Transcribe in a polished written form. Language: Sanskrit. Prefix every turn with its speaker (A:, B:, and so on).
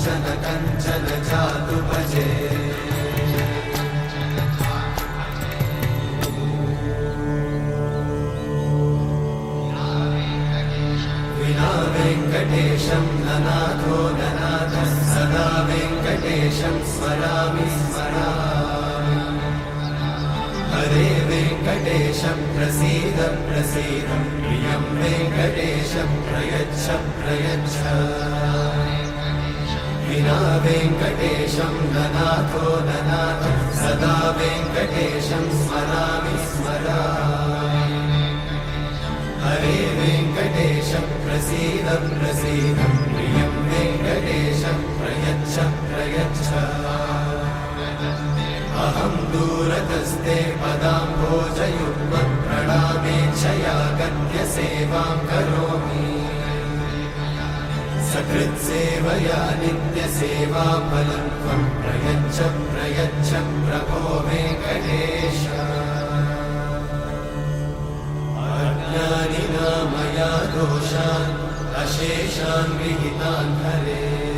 A: काञ्चन कञ्चन जातु भजे विना वेङ्कटेशं ननाथो ननाथः सदा वेङ्कटेशं स्मरामि स्मरामि हरे वेङ्कटेशं प्रसीद प्रसीद प्रियं वेङ्कटेशं प्रयच्छ प्रयच्छ विना वेङ्कटेशं ननाथो ननाथः सदा वेङ्कटेशं स्मरामि स्मरामि हरे वेङ्कटेशं प्रसीद प्रसीद प्रियं वेङ्कटेशं प्रयच्छ प्रयच्छ अहं दूरतस्ते पदाम्भोजयुग्मं प्रणामेच्छया गद्यसेवां करोमि सकृत्सेवया नित्यसेवाफलं त्वं प्रयच्छ प्रयच्छ प्रभो वेङ्कटेश अज्ञानिना मया दोषान् अशेषान् विहितान् हरे